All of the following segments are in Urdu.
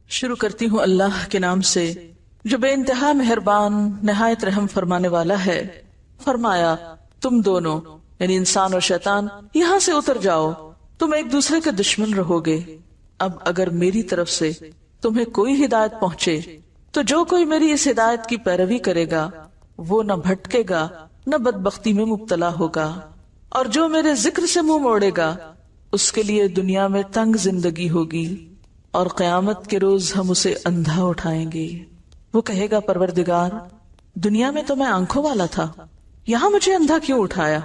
شروع کرتی ہوں اللہ کے نام سے جو بے انتہا مہربان نہایت رحم فرمانے والا ہے۔ فرمایا تم دونوں یعنی انسان اور شیطان یہاں سے اتر جاؤ، تم ایک دوسرے کے دشمن رہو گے۔ اب اگر میری طرف سے تمہیں کوئی ہدایت پہنچے تو جو کوئی میری اس ہدایت کی پیروی کرے گا وہ نہ بھٹکے گا نہ بدبختی میں مبتلا ہوگا، اور جو میرے ذکر سے منہ موڑے گا اس کے لیے دنیا میں تنگ زندگی ہوگی اور قیامت کے روز ہم اسے اندھا اٹھائیں گے۔ وہ کہے گا پروردگار دنیا میں تو میں آنکھوں والا تھا، یہاں مجھے اندھا کیوں اٹھایا؟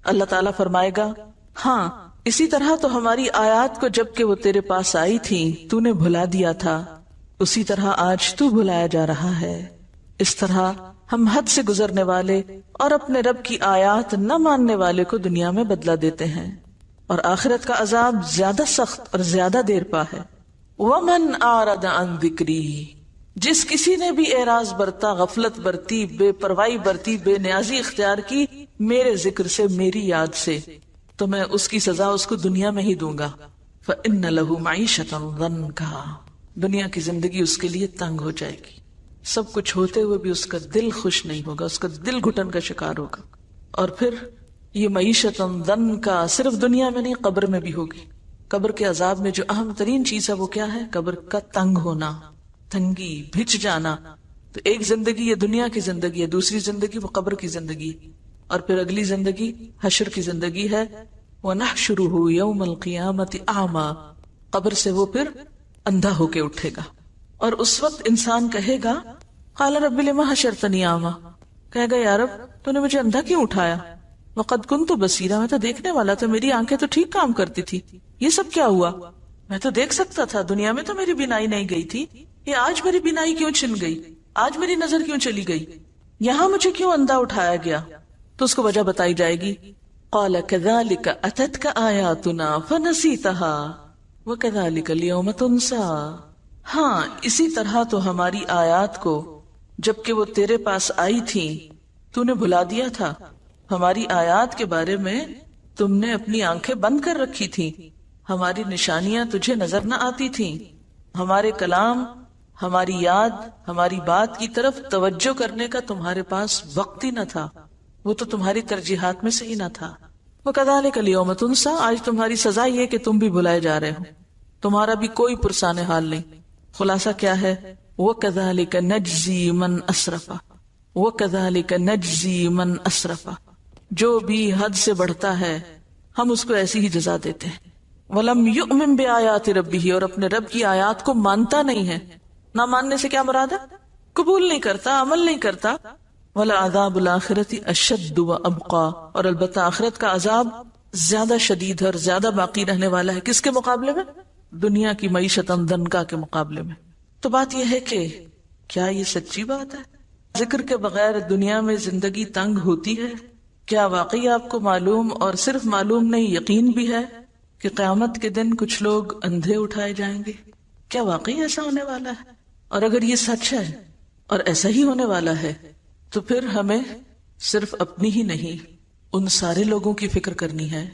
اللہ تعالیٰ فرمائے گا ہاں اسی طرح تو ہماری آیات کو جب کہ وہ تیرے پاس آئی تھی تو نے بھلا دیا تھا، اسی طرح آج تو بھلایا جا رہا ہے۔ اس طرح ہم حد سے گزرنے والے اور اپنے رب کی آیات نہ ماننے والے کو دنیا میں بدلہ دیتے ہیں، اور آخرت کا عذاب زیادہ سخت اور زیادہ دیر پا ہے۔ وَمَنْ أَعْرَضَ عَنْ ذِكْرِي، جس کسی نے بھی اعراض برتا، غفلت برتی، بے پرواہی برتی، بے نیازی اختیار کی میرے ذکر سے، میری یاد سے، تو میں اس کی سزا اس کو دنیا میں ہی دوں گا۔ فَإِنَّ لَهُ مَعِيشَةً ضَنْكَا، دنیا کی زندگی اس کے لیے تنگ ہو جائے گی، سب کچھ ہوتے ہوئے بھی اس کا دل خوش نہیں ہوگا، اس کا دل گھٹن کا شکار ہوگا۔ اور پھر یہ معیشتاً ضنکا صرف دنیا میں نہیں قبر میں بھی ہوگی۔ قبر کے عذاب میں جو اہم ترین چیز ہے وہ کیا ہے؟ قبر کا تنگ ہونا، تنگی، بھچ جانا۔ تو ایک زندگی یہ دنیا کی زندگی ہے، دوسری زندگی وہ قبر کی زندگی، اور پھر اگلی زندگی حشر کی زندگی ہے۔ وَنَحْشُرُهُ يَوْمَ الْقِيَامَةِ أَعْمَى، قبر سے وہ پھر اندھا ہو کے اٹھے گا، اور اس وقت انسان کہے گا قال رب لما حشرتنی اعمی، کہے گا یا رب تو نے مجھے اندھا کیوں اٹھایا؟ وقد كنت بصیرا، میں تو دیکھنے والا تھا، میری آنکھیں تو ٹھیک کام کرتی تھی، یہ سب کیا ہوا؟ میں تو دیکھ سکتا تھا، دنیا میں تو میری بینائی نہیں گئی تھی، یہ آج میری بینائی کیوں چھن گئی؟ آج میری نظر کیوں چلی گئی؟ یہاں مجھے کیوں اندھا اٹھایا گیا؟ تو اس کو وجہ بتائی جائے گی۔ قال كذلك اتتك آیاتنا فنسیتها وكذلك اليوم تنسى، ہاں اسی طرح تو ہماری آیات کو جبکہ وہ تیرے پاس آئی تھی تو نے بھلا دیا تھا۔ ہماری آیات کے بارے میں تم نے اپنی آنکھیں بند کر رکھی تھی، ہماری نشانیاں تجھے نظر نہ آتی تھیں، ہمارے کلام، ہماری یاد، ہماری بات کی طرف توجہ کرنے کا تمہارے پاس وقت ہی نہ تھا، وہ تو تمہاری ترجیحات میں سے ہی نہ تھا۔ وَكَذَلِكَ الْيَوْمَ تُنْسَى، آج تمہاری سزا یہ کہ تم بھی بھلائے جا رہے ہو، تمہارا بھی کوئی پرسان حال نہیں۔ خلاصہ کیا ہے؟ وَكَذَلِكَ نَجْزِي مَنْ أَسْرَفَ، وَكَذَلِكَ نَجْزِي مَنْ أَسْرَفَ، جو بھی حد سے بڑھتا ہے ہم اس کو ایسی ہی جزا دیتے ہیں۔ وَلَمْ يُؤْمِن بِآيَاتِ رَبِّهِ، اور اپنے رب کی آیات کو مانتا نہیں ہے۔ نہ ماننے سے کیا مراد ہے؟ قبول نہیں کرتا، عمل نہیں کرتا۔ وَلَعَذَابُ الْآخِرَةِ أَشَدُّ وَأَبْقَى، اور البتہ آخرت کا عذاب زیادہ شدید ہے اور زیادہ باقی رہنے والا ہے۔ کس کے مقابلے میں؟ دنیا کی معیشت ضنکا کے مقابلے میں۔ تو بات یہ ہے کہ کیا یہ سچی بات ہے؟ ذکر کے بغیر دنیا میں زندگی تنگ ہوتی ہے؟ کیا واقعی آپ کو معلوم، اور صرف معلوم نہیں یقین بھی ہے کہ قیامت کے دن کچھ لوگ اندھے اٹھائے جائیں گے؟ کیا واقعی ایسا ہونے والا ہے؟ اور اگر یہ سچ ہے اور ایسا ہی ہونے والا ہے تو پھر ہمیں صرف اپنی ہی نہیں ان سارے لوگوں کی فکر کرنی ہے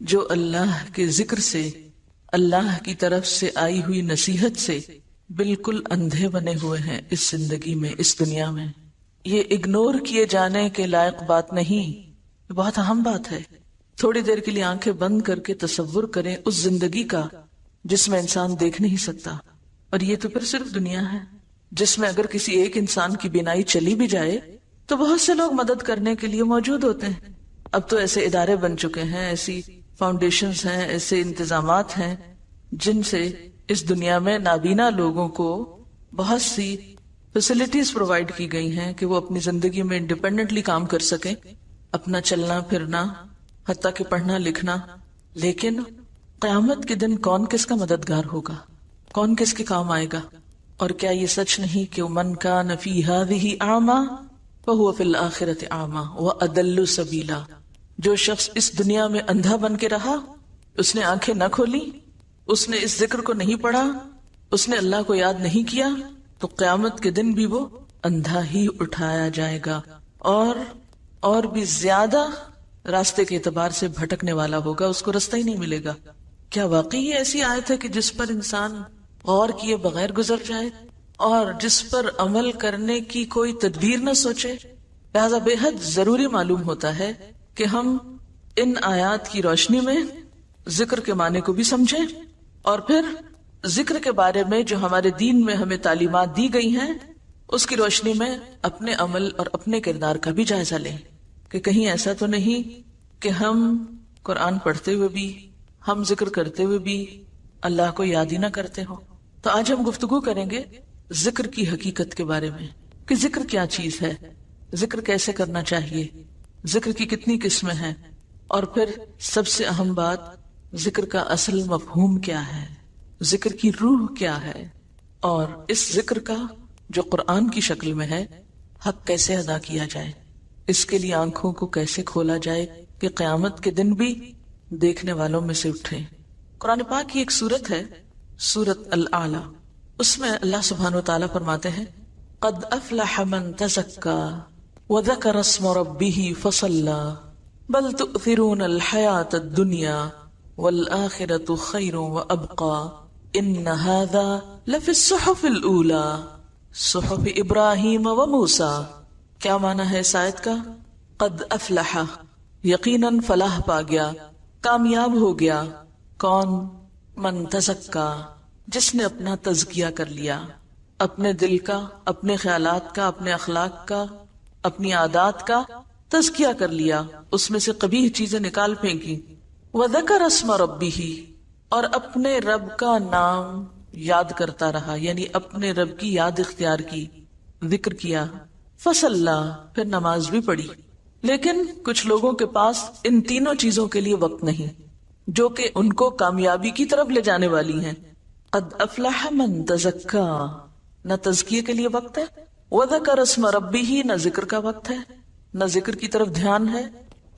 جو اللہ کے ذکر سے، اللہ کی طرف سے آئی ہوئی نصیحت سے بالکل اندھے بنے ہوئے ہیں اس زندگی میں، اس دنیا میں۔ یہ اگنور کیے جانے کے لائق بات نہیں، یہ بہت اہم بات ہے۔ تھوڑی دیر کے لیے آنکھیں بند کر کے تصور کریں اس زندگی کا جس میں انسان دیکھ نہیں سکتا، اور یہ تو پھر صرف دنیا ہے جس میں اگر کسی ایک انسان کی بینائی چلی بھی جائے تو بہت سے لوگ مدد کرنے کے لیے موجود ہوتے ہیں۔ اب تو ایسے ادارے بن چکے ہیں، ایسی فاؤنڈیشنز ہیں، ایسے انتظامات ہیں جن سے اس دنیا میں نابینا لوگوں کو بہت سی فیسلٹیز پرووائڈ کی گئی ہیں کہ وہ اپنی زندگی میں انڈیپینڈنٹلی کام کر سکیں، اپنا چلنا پھرنا، حتیٰ کہ پڑھنا لکھنا۔ لیکن قیامت کے دن کون کس کا مددگار ہوگا؟ کون کس کے کام آئے گا؟ اور کیا یہ سچ نہیں کہ من کان فی ہذہ اعمی فہو فی الآخرۃ اعمی واضل سبیلا، جو شخص اس دنیا میں اندھا بن کے رہا، اس نے آنکھیں نہ کھولی، اس نے اس ذکر کو نہیں پڑھا، اس نے اللہ کو یاد نہیں کیا، تو قیامت کے دن بھی وہ اندھا ہی اٹھایا جائے گا، اور بھی زیادہ راستے کے اعتبار سے بھٹکنے والا ہوگا، اس کو راستہ ہی نہیں ملے گا۔ کیا واقعی یہ ایسی آیت ہے کہ جس پر انسان غور کیے بغیر گزر جائے اور جس پر عمل کرنے کی کوئی تدبیر نہ سوچے. لہذا بے حد ضروری معلوم ہوتا ہے کہ ہم ان آیات کی روشنی میں ذکر کے معنی کو بھی سمجھیں اور پھر ذکر کے بارے میں جو ہمارے دین میں ہمیں تعلیمات دی گئی ہیں اس کی روشنی میں اپنے عمل اور اپنے کردار کا بھی جائزہ لیں کہ کہیں ایسا تو نہیں کہ ہم قرآن پڑھتے ہوئے بھی، ہم ذکر کرتے ہوئے بھی اللہ کو یاد ہی نہ کرتے ہوں. تو آج ہم گفتگو کریں گے ذکر کی حقیقت کے بارے میں کہ ذکر کیا چیز ہے، ذکر کیسے کرنا چاہیے، ذکر کی کتنی قسمیں ہیں، اور پھر سب سے اہم بات ذکر کا اصل مفہوم کیا ہے، ذکر کی روح کیا ہے، اور اس ذکر کا جو قرآن کی شکل میں ہے حق کیسے ادا کیا جائے، اس کے لیے آنکھوں کو کیسے کھولا جائے کہ قیامت کے دن بھی دیکھنے والوں میں سے اٹھے. قرآن پاک کی ایک سورت ہے سورت الاعلی، اس میں اللہ سبحانہ وتعالی فرماتے ہیں قد افلح من تزکا وذکر اسم ربہ فصلی بل تؤثرون الحیاۃ الدنیا والآخرۃ خیر وابقی ان ھذا لفی الصحف الاولی صحف ابراہیم و موسیٰ. کیا معنی ہے اس آیت کا؟ قد افلح، یقیناً فلاح پا گیا، کامیاب ہو گیا. کون؟ من تزکا، جس نے اپنا تزکیہ کر لیا، اپنے دل کا، اپنے خیالات کا، اپنے اخلاق کا، اپنی عادات کا تزکیہ کر لیا، اس میں سے قبیح چیزیں نکال پھینکی. وذکر اسم ربہ، اور اپنے رب کا نام یاد کرتا رہا، یعنی اپنے رب کی یاد اختیار کی، ذکر کیا. فصلی، پھر نماز بھی پڑھی. لیکن کچھ لوگوں کے پاس ان تینوں چیزوں کے لیے وقت نہیں جو کہ ان کو کامیابی کی طرف لے جانے والی ہیں. قد افلح من تزکا، نہ تزکیے کے لیے وقت ہے، وذکر اسم ربہ، نہ ذکر کا وقت ہے، نہ ذکر کی طرف دھیان ہے.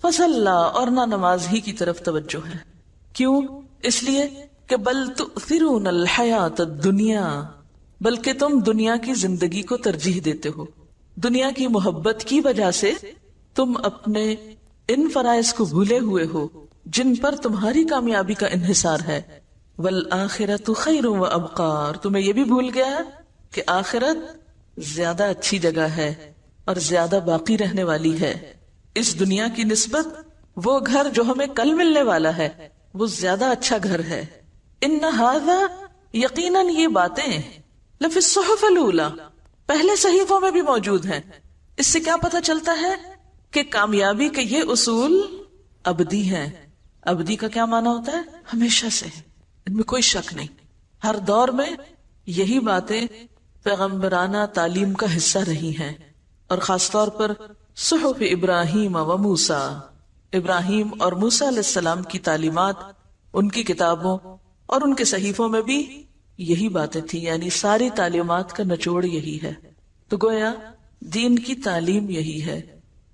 فصلی، اور نہ نماز ہی کی طرف توجہ ہے. کیوں؟ اس لیے کہ بل تؤثرون الحیات الدنیا، بلکہ تم دنیا کی زندگی کو ترجیح دیتے ہو. دنیا کی محبت کی وجہ سے تم اپنے ان فرائض کو بھولے ہوئے ہو جن پر تمہاری کامیابی کا انحصار ہے. والآخرۃ خیر وابقی، اور تمہیں یہ بھی بھول گیا کہ آخرت زیادہ اچھی جگہ ہے اور زیادہ باقی رہنے والی ہے. اس دنیا کی نسبت وہ گھر جو ہمیں کل ملنے والا ہے وہ زیادہ اچھا گھر ہے. ان ھذا، یقیناً یہ باتیں لفی الصحف الاولی، پہلے صحیفوں میں بھی موجود ہیں. اس سے کیا پتہ چلتا ہے کہ کامیابی کے یہ اصول ابدی ہیں. ابدی کا کیا معنی ہوتا ہے؟ ہمیشہ سے، ان میں کوئی شک نہیں. ہر دور میں یہی باتیں پیغمبرانہ تعلیم کا حصہ رہی ہیں، اور خاص طور پر صحف ابراہیم و موسیٰ، ابراہیم اور موسیٰ علیہ السلام کی تعلیمات ان کی کتابوں اور ان کے صحیفوں میں بھی یہی باتیں تھی. یعنی ساری تعلیمات کا نچوڑ یہی ہے. تو گویا دین کی تعلیم یہی ہے.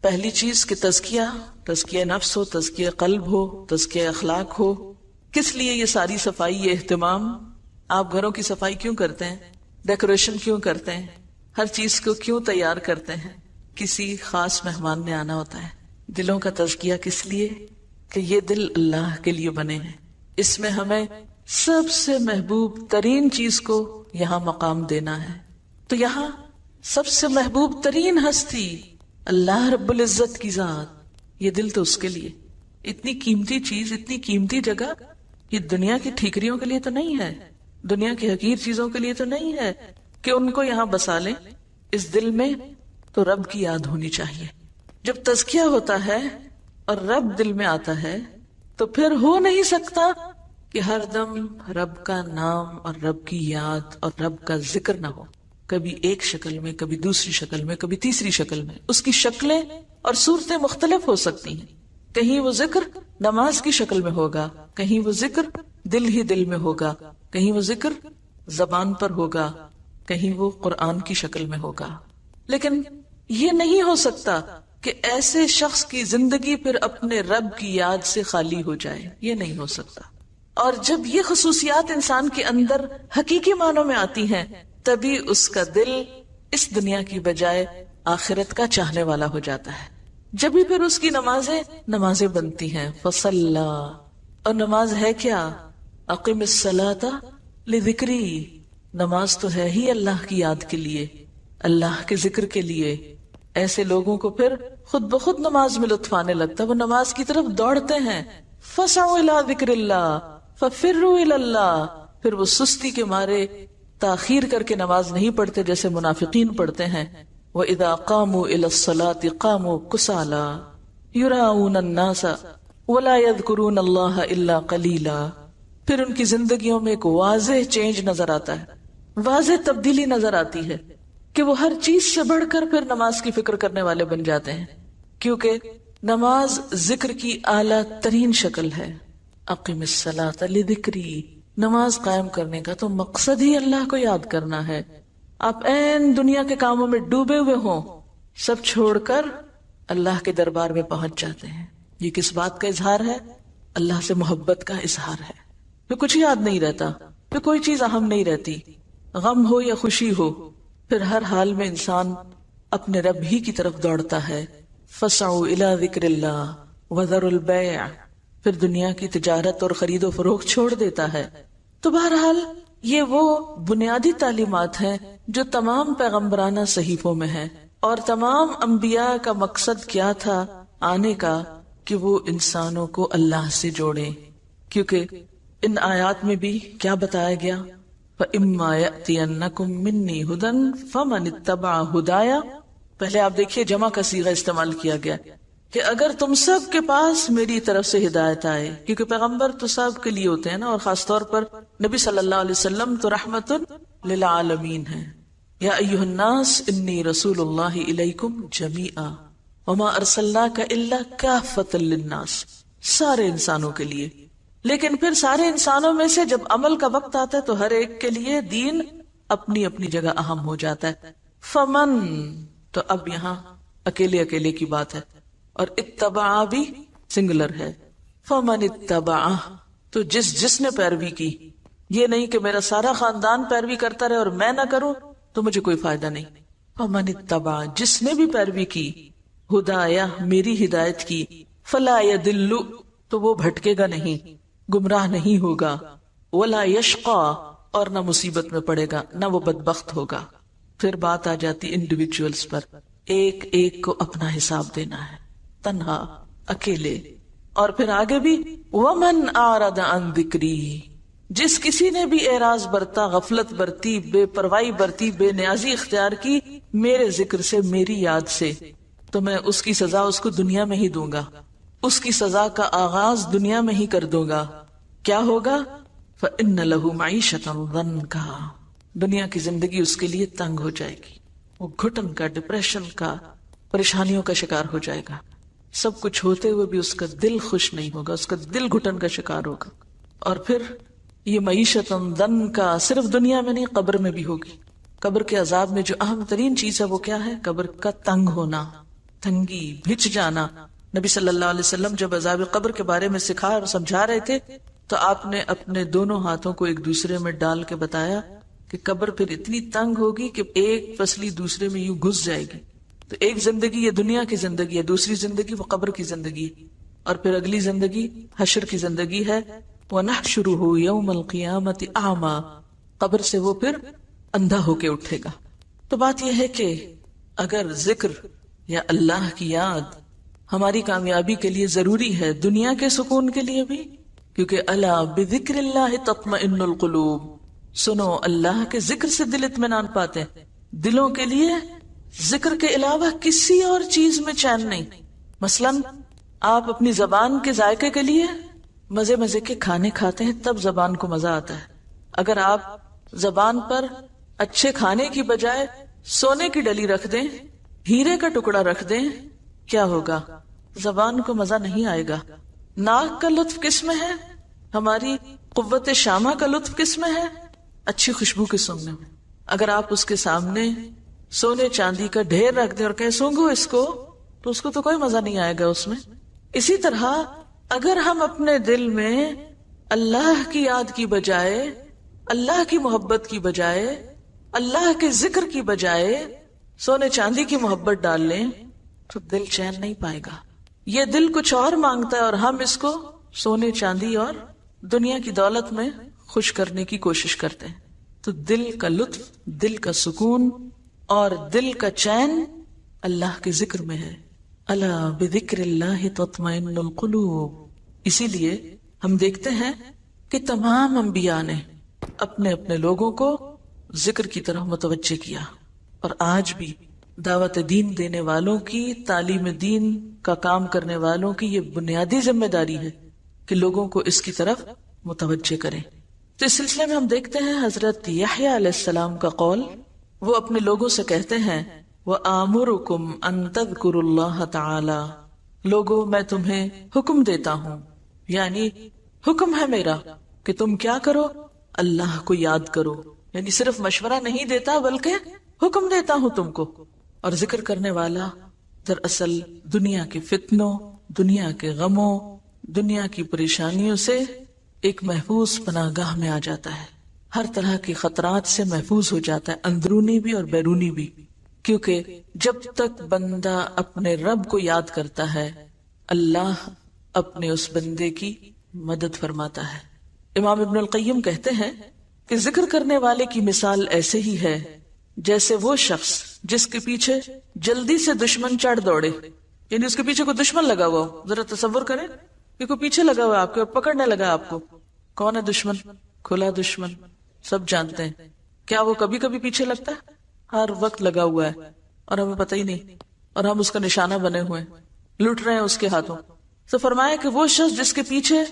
پہلی چیز کہ تزکیہ نفس ہو، تزکیہ قلب ہو، تزکیہ اخلاق ہو. کس لیے یہ ساری صفائی، یہ اہتمام؟ آپ گھروں کی صفائی کیوں کرتے ہیں؟ ڈیکوریشن کیوں کرتے ہیں؟ ہر چیز کو کیوں تیار کرتے ہیں؟ کسی خاص مہمان نے آنا ہوتا ہے. دلوں کا تزکیہ کس لیے؟ کہ یہ دل اللہ کے لیے بنے ہیں. اس میں ہمیں سب سے محبوب ترین چیز کو یہاں مقام دینا ہے. تو یہاں سب سے محبوب ترین ہستی اللہ رب العزت کی ذات، یہ دل تو اس کے لیے. اتنی قیمتی چیز، اتنی قیمتی جگہ، یہ دنیا کی ٹھیکریوں کے لیے تو نہیں ہے، دنیا کی حقیر چیزوں کے لیے تو نہیں ہے کہ ان کو یہاں بسا لیں. اس دل میں تو رب کی یاد ہونی چاہیے. جب تزکیہ ہوتا ہے اور رب دل میں آتا ہے تو پھر ہو نہیں سکتا کہ ہر دم رب کا نام اور رب کی یاد اور رب کا ذکر نہ ہو. کبھی ایک شکل میں، کبھی دوسری شکل میں، کبھی تیسری شکل میں. اس کی شکلیں اور صورتیں مختلف ہو سکتی ہیں. کہیں وہ ذکر نماز کی شکل میں ہوگا، کہیں وہ ذکر دل ہی دل میں ہوگا، کہیں وہ ذکر زبان پر ہوگا، کہیں وہ قرآن کی شکل میں ہوگا. لیکن یہ نہیں ہو سکتا کہ ایسے شخص کی زندگی پھر اپنے رب کی یاد سے خالی ہو جائے. یہ نہیں ہو سکتا. اور جب یہ خصوصیات انسان کے اندر حقیقی معنوں میں آتی ہیں تبھی اس کا دل اس دنیا کی بجائے آخرت کا چاہنے والا ہو جاتا ہے. جبھی پھر اس کی نمازیں بنتی ہیں. فصلی، اور نماز ہے کیا؟ اقم الصلاۃ لذکری، نماز تو ہے ہی اللہ کی یاد کے لیے، اللہ کے ذکر کے لیے. ایسے لوگوں کو پھر خود بخود نماز میں لطف آنے لگتا ہے، وہ نماز کی طرف دوڑتے ہیں. فَسَعُوا إِلَىٰ ذِكْرِ اللَّهِ فَفِرُّوا إِلَى اللَّهِ. پھر وہ سستی کے مارے تاخیر کر کے نماز نہیں پڑھتے جیسے منافقین پڑھتے ہیں. وَإِذَا قَامُوا إِلَى الصَّلَاةِ قَامُوا كُسَالَىٰ يُرَاءُونَ النَّاسَ وَلَا يَذْكُرُونَ اللَّهَ إِلَّا قَلِيلًا. پھر ان کی زندگیوں میں ایک واضح چینج نظر آتا ہے، واضح تبدیلی نظر آتی ہے کہ وہ ہر چیز سے بڑھ کر پھر نماز کی فکر کرنے والے بن جاتے ہیں، کیونکہ نماز ذکر کی اعلیٰ ترین شکل ہے. اقم الصلاۃ لذکری. نماز قائم کرنے کا تو مقصد ہی اللہ کو یاد کرنا ہے. آپ این دنیا کے کاموں میں ڈوبے ہوئے ہوں، سب چھوڑ کر اللہ کے دربار میں پہنچ جاتے ہیں. یہ کس بات کا اظہار ہے؟ اللہ سے محبت کا اظہار ہے. پھر کچھ یاد نہیں رہتا، پھر کوئی چیز اہم نہیں رہتی، غم ہو یا خوشی ہو، پھر ہر حال میں انسان اپنے رب ہی کی طرف دوڑتا ہے. فَسَعُوا إِلَىٰ ذِكْرِ اللَّهِ وَذَرُوا الْبَيْعَ. پھر دنیا کی تجارت اور خرید و فروخت چھوڑ دیتا ہے. تو بہرحال یہ وہ بنیادی تعلیمات ہیں جو تمام پیغمبرانہ صحیفوں میں ہیں، اور تمام انبیاء کا مقصد کیا تھا آنے کا کہ وہ انسانوں کو اللہ سے جوڑیں. کیونکہ ان آیات میں بھی کیا بتایا گیا؟ فَإِمَّا يَأْتِيَنَّكُم مِّنِّي هُدًى فَمَنِ اتَّبَعَ هُدَايَ. پہلے آپ دیکھیے جمع کا صیغہ استعمال کیا گیا کہ اگر تم سب کے پاس میری طرف سے ہدایت آئے، کیونکہ پیغمبر تو سب کے لیے ہوتے ہیں نا، اور خاص طور پر نبی صلی اللہ علیہ وسلم تو رحمت للعالمین ہیں. یا ایھا الناس انی رسول اللہ الیکم جمیعا وما ارسلناک الا کافۃ للناس. سارے انسانوں کے لیے. لیکن پھر سارے انسانوں میں سے جب عمل کا وقت آتا ہے تو ہر ایک کے لیے دین اپنی اپنی جگہ اہم ہو جاتا ہے. فمن، تو اب یہاں اکیلے اکیلے کی بات ہے، اور اتبع بھی سنگولر ہے. فمن اتبع، تو جس نے پیروی کی. یہ نہیں کہ میرا سارا خاندان پیروی کرتا رہے اور میں نہ کروں تو مجھے کوئی فائدہ نہیں. فمن اتبع، جس نے بھی پیروی کی، ہدایا، میری ہدایت کی، فلا یضل، تو وہ بھٹکے گا نہیں، گمراہ نہیں ہوگا، ولا یشقا، اور نہ مصیبت میں پڑے گا، نہ وہ بدبخت ہوگا. پھر بات آ جاتی انڈیویجولز پر. ایک ایک کو اپنا حساب دینا ہے، تنہا، اکیلے. اور پھر آگے بھی ومن اعرض عن ذکری، جس کسی نے بھی اعراض برتا، غفلت برتی، بے پرواہی برتی، بے نیازی اختیار کی میرے ذکر سے، میری یاد سے، تو میں اس کی سزا اس کو دنیا میں ہی دوں گا. اس کی سزا کا آغاز دنیا میں ہی کر دوں گا. کیا ہوگا؟ فإن له معیشة ضنکا، دنیا کی زندگی اس کے لیے تنگ ہو جائے گی، وہ گھٹن کا، ڈپریشن کا، پریشانیوں کا شکار ہو جائے گا. سب کچھ ہوتے ہوئے بھی اس کا دل خوش نہیں ہوگا، اس کا دل گھٹن کا شکار ہوگا. اور پھر یہ معیشت ضنکا صرف دنیا میں نہیں، قبر میں بھی ہوگی. قبر کے عذاب میں جو اہم ترین چیز ہے وہ کیا ہے؟ قبر کا تنگ ہونا، تنگی، بھچ جانا. نبی صلی اللہ علیہ وسلم جب عذاب قبر کے بارے میں سکھا اور سمجھا رہے تھے تو آپ نے اپنے دونوں ہاتھوں کو ایک دوسرے میں ڈال کے بتایا کہ قبر پھر اتنی تنگ ہوگی کہ ایک پسلی دوسرے میں یوں گھس جائے گی. تو ایک زندگی یہ دنیا کی زندگی ہے، دوسری زندگی وہ قبر کی زندگی، اور پھر اگلی زندگی حشر کی زندگی ہے. وَنَحْشُرُهُ يَوْمَ الْقِيَامَةِ أَعْمَى، قبر سے وہ پھر اندھا ہو کے اٹھے گا. تو بات یہ ہے کہ اگر ذکر یا اللہ کی یاد ہماری کامیابی کے لیے ضروری ہے، دنیا کے سکون کے لیے بھی، کیونکہ الا بذکر اللہ تطمئن القلوب، سنو اللہ کے ذکر سے دل اطمینان پاتے ہیں. دلوں کے لیے ذکر کے علاوہ کسی اور چیز میں چین نہیں. مثلاً آپ اپنی زبان کے ذائقے کے لیے مزے مزے کے کھانے کھاتے ہیں، تب زبان کو مزہ آتا ہے. اگر آپ زبان پر اچھے کھانے کی بجائے سونے کی ڈلی رکھ دیں، ہیرے کا ٹکڑا رکھ دیں، کیا ہوگا؟ زبان کو مزہ نہیں آئے گا. ناک کا لطف کس میں ہے؟ ہماری قوت شامہ کا لطف کس میں ہے؟ اچھی خوشبو کے سونگنے میں. اگر آپ اس کے سامنے سونے چاندی کا ڈھیر رکھ دیں اور کہیں سونگو اس کو، تو اس کو تو کوئی مزہ نہیں آئے گا اس میں. اسی طرح اگر ہم اپنے دل میں اللہ کی یاد کی بجائے، اللہ کی محبت کی بجائے، اللہ کے ذکر کی بجائے سونے چاندی کی محبت ڈال لیں تو دل چین نہیں پائے گا. یہ دل کچھ اور مانگتا ہے اور ہم اس کو سونے چاندی اور دنیا کی دولت میں خوش کرنے کی کوشش کرتے ہیں. تو دل کا لطف، دل کا سکون اور دل کا چین اللہ کے ذکر میں ہے. الا بذکر اللہ تطمئن القلوب. اسی لیے ہم دیکھتے ہیں کہ تمام انبیاء نے اپنے اپنے لوگوں کو ذکر کی طرف متوجہ کیا، اور آج بھی دعوت دین دینے والوں کی، تعلیم دین کا کام کرنے والوں کی یہ بنیادی ذمہ داری ہے کہ لوگوں کو اس کی طرف متوجہ کریں. تو اس سلسلے میں ہم دیکھتے ہیں حضرت یحییٰ علیہ السلام کا قول. وہ اپنے لوگوں سے کہتے ہیں وَآمُرُكُمْ أَن تَذْكُرُوا اللَّهَ تَعَالَى. لوگوں میں تمہیں حکم دیتا ہوں، یعنی حکم ہے میرا کہ تم کیا کرو؟ اللہ کو یاد کرو. یعنی صرف مشورہ نہیں دیتا بلکہ حکم دیتا ہوں تم کو. اور ذکر کرنے والا دراصل دنیا کے فتنوں، دنیا کے غموں، دنیا کی پریشانیوں سے ایک محفوظ پناہ گاہ میں آ جاتا ہے، ہر طرح کے خطرات سے محفوظ ہو جاتا ہے، اندرونی بھی اور بیرونی بھی. کیونکہ جب تک بندہ اپنے رب کو یاد کرتا ہے، اللہ اپنے اس بندے کی مدد فرماتا ہے. امام ابن القیم کہتے ہیں کہ ذکر کرنے والے کی مثال ایسے ہی ہے جیسے وہ شخص جس کے پیچھے جلدی سے دشمن چڑھ دوڑے. یعنی اس کے پیچھے کوئی دشمن لگا ہوا ہو. ذرا تصور کریں کہ کوئی پیچھے لگا ہوا ہے آپ کے اور پکڑنے لگا آپ کو. کون ہے دشمن؟ کھلا دشمن، سب جانتے ہیں. کیا وہ کبھی کبھی پیچھے لگتا ہے؟ ہر وقت لگا ہوا ہے اور ہمیں پتہ ہی نہیں، اور ہم اس کا نشانہ بنے ہوئے ہیں، لٹ رہے ہیں اس کے ہاتھوں. تو فرمایا کہ وہ شخص جس کے پیچھے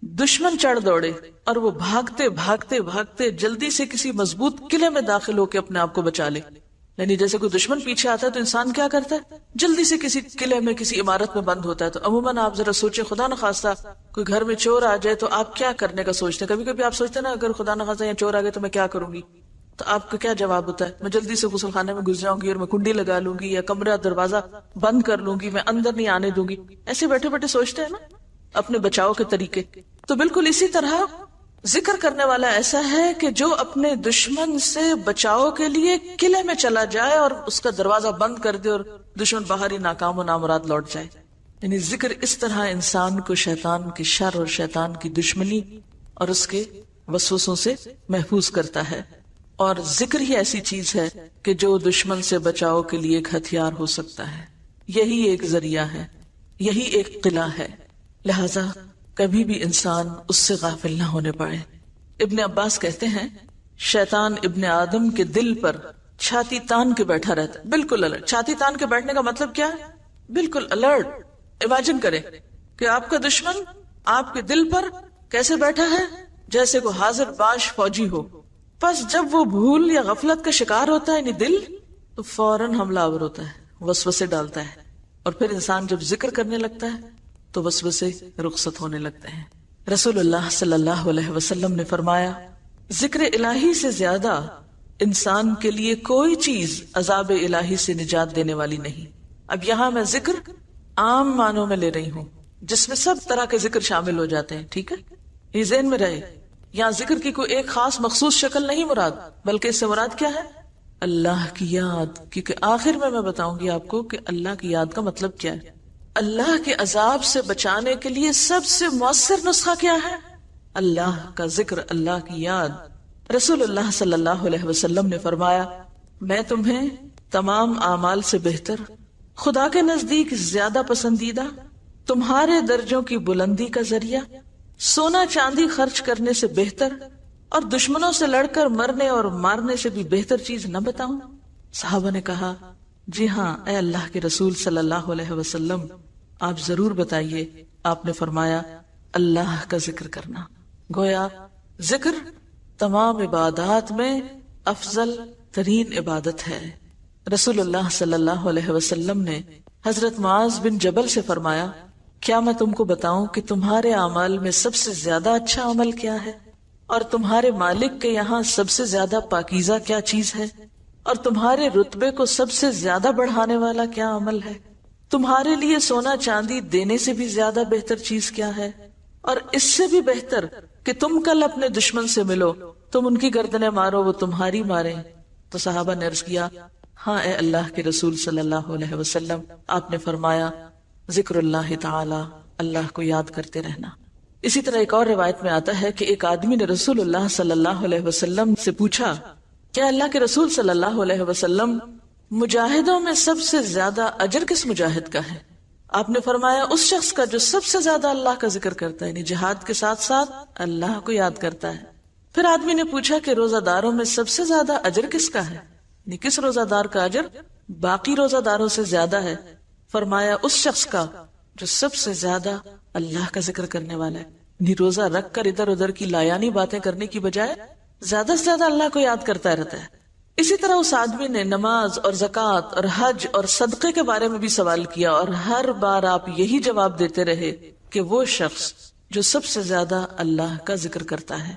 دشمن چڑھ دوڑے اور وہ بھاگتے بھاگتے بھاگتے جلدی سے کسی مضبوط قلعے میں داخل ہو کے اپنے آپ کو بچا لے. یعنی جیسے کوئی دشمن پیچھے آتا ہے تو انسان کیا کرتا ہے؟ جلدی سے کسی قلعے میں، کسی عمارت میں بند ہوتا ہے. تو عموماً آپ ذرا سوچیں، خدا نخواستہ کوئی گھر میں چور آ جائے تو آپ کیا کرنے کا سوچتے ہیں؟ کبھی کبھی آپ سوچتے ہیں نا اگر خدا نخواستہ یا چور آ گئے تو میں کیا کروں گی؟ تو آپ کا کیا جواب ہوتا ہے؟ میں جلدی سے غسل خانے میں گھس جاؤں گی اور میں کنڈی لگا لوں گی، یا کمرہ دروازہ بند کر لوں گی، میں اندر نہیں آنے دوں گی. ایسے بیٹھے بیٹھے سوچتے ہیں نا اپنے بچاؤ کے طریقے. تو بالکل اسی طرح ذکر کرنے والا ایسا ہے کہ جو اپنے دشمن سے بچاؤ کے لیے قلعے میں چلا جائے اور اس کا دروازہ بند کر دے اور دشمن باہر ہی ناکام و نامراد لوٹ جائے. یعنی ذکر اس طرح انسان کو شیطان کی شر اور شیطان کی دشمنی اور اس کے وسوسوں سے محفوظ کرتا ہے. اور ذکر ہی ایسی چیز ہے کہ جو دشمن سے بچاؤ کے لیے ایک ہتھیار ہو سکتا ہے. یہی ایک ذریعہ ہے، یہی ایک قلعہ ہے. لہذا کبھی بھی انسان اس سے غافل نہ ہونے پائے. ابن عباس کہتے ہیں شیطان ابن آدم کے دل پر چھاتی تان کے بیٹھا رہتا ہے، بالکل الرٹ. چھاتی تان کے بیٹھنے کا مطلب کیا ہے؟ بالکل الرٹ. امیجن کریں کہ آپ کا دشمن آپ کے دل پر کیسے بیٹھا ہے؟ جیسے کوئی حاضر باش فوجی ہو. بس جب وہ بھول یا غفلت کا شکار ہوتا ہے یعنی دل، تو فوراً حملہ آور ہوتا ہے، وسوسے ڈالتا ہے. اور پھر انسان جب ذکر کرنے لگتا ہے تو وسوسے رخصت ہونے لگتے ہیں. رسول اللہ صلی اللہ علیہ وسلم نے فرمایا ذکر الہی سے زیادہ انسان کے لیے کوئی چیز عذاب الہی سے نجات دینے والی نہیں. اب یہاں میں ذکر عام معنوں میں لے رہی ہوں جس میں سب طرح کے ذکر شامل ہو جاتے ہیں، ٹھیک ہے؟ یہ ذہن میں رہے. یہاں ذکر کی کوئی ایک خاص مخصوص شکل نہیں مراد، بلکہ اس سے مراد کیا ہے؟ اللہ کی یاد. کیونکہ آخر میں بتاؤں گی آپ کو کہ اللہ کی یاد کا مطلب کیا ہے. اللہ کے عذاب سے بچانے کے لیے سب سے مؤثر نسخہ کیا ہے؟ اللہ کا ذکر، اللہ کی یاد. رسول اللہ صلی اللہ علیہ وسلم نے فرمایا میں تمہیں تمام اعمال سے بہتر، خدا کے نزدیک زیادہ پسندیدہ، تمہارے درجوں کی بلندی کا ذریعہ، سونا چاندی خرچ کرنے سے بہتر اور دشمنوں سے لڑ کر مرنے اور مارنے سے بھی بہتر چیز نہ بتاؤں؟ صحابہ نے کہا جی ہاں اے اللہ کے رسول صلی اللہ علیہ وسلم، آپ ضرور بتائیے. آپ نے فرمایا اللہ کا ذکر کرنا. گویا ذکر تمام عبادات میں افضل ترین عبادت ہے. رسول اللہ صلی اللہ علیہ وسلم نے حضرت معاذ بن جبل سے فرمایا کیا میں تم کو بتاؤں کہ تمہارے اعمال میں سب سے زیادہ اچھا عمل کیا ہے، اور تمہارے مالک کے یہاں سب سے زیادہ پاکیزہ کیا چیز ہے، اور تمہارے رتبے کو سب سے زیادہ بڑھانے والا کیا عمل ہے؟ تمہارے لیے سونا چاندی دینے سے بھی زیادہ بہتر چیز کیا ہے، اور اس سے بھی بہتر کہ تم کل اپنے دشمن سے ملو، تم ان کی گردنیں مارو وہ تمہاری ماریں. تو صحابہ نے عرض کیا ہاں اے اللہ کے رسول صلی اللہ علیہ وسلم. آپ نے فرمایا ذکر اللہ تعالی، اللہ کو یاد کرتے رہنا. اسی طرح ایک اور روایت میں آتا ہے کہ ایک آدمی نے رسول اللہ صلی اللہ علیہ وسلم سے پوچھا، کیا اللہ کے رسول صلی اللہ علیہ وسلم مجاہدوں میں سب سے زیادہ اجر کس مجاہد کا ہے؟ آپ نے فرمایا اس شخص کا جو سب سے زیادہ اللہ کا ذکر کرتا ہے، یعنی جہاد کے ساتھ ساتھ اللہ کو یاد کرتا ہے۔ پھر آدمی نے پوچھا کہ روزہ داروں میں سب سے زیادہ اجر کس کا ہے، یعنی کس روزہ دار کا اجر باقی روزہ داروں سے زیادہ ہے؟ فرمایا اس شخص کا جو سب سے زیادہ اللہ کا ذکر کرنے والا ہے، یعنی روزہ رکھ کر ادھر ادھر کی لایانی باتیں کرنے کی بجائے زیادہ سے زیادہ اللہ کو یاد کرتا رہتا ہے۔ اسی طرح اس آدمی نے نماز اور زکوٰۃ اور حج اور صدقے کے بارے میں بھی سوال کیا، اور ہر بار آپ یہی جواب دیتے رہے کہ وہ شخص جو سب سے زیادہ اللہ کا ذکر کرتا ہے۔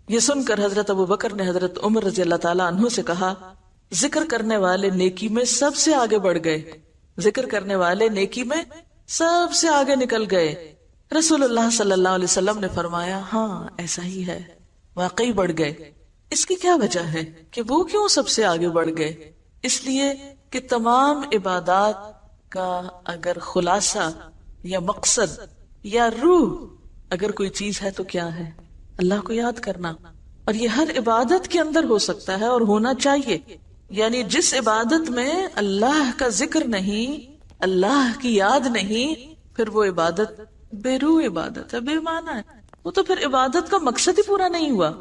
یہ سن کر حضرت ابو بکر نے حضرت عمر رضی اللہ تعالیٰ عنہ سے کہا، ذکر کرنے والے نیکی میں سب سے آگے بڑھ گئے، ذکر کرنے والے نیکی میں سب سے آگے نکل گئے۔ رسول اللہ صلی اللہ علیہ وسلم نے فرمایا، ہاں ایسا ہی ہے، واقعی بڑھ گئے۔ اس کی کیا وجہ ہے کہ وہ کیوں سب سے آگے بڑھ گئے؟ اس لیے کہ تمام عبادات کا اگر خلاصہ یا مقصد یا روح اگر کوئی چیز ہے تو کیا ہے؟ اللہ کو یاد کرنا، اور یہ ہر عبادت کے اندر ہو سکتا ہے اور ہونا چاہیے۔ یعنی جس عبادت میں اللہ کا ذکر نہیں، اللہ کی یاد نہیں، پھر وہ عبادت بے روح عبادت ہے، بے معنی ہے، وہ تو پھر عبادت کا مقصد ہی پورا نہیں ہوا۔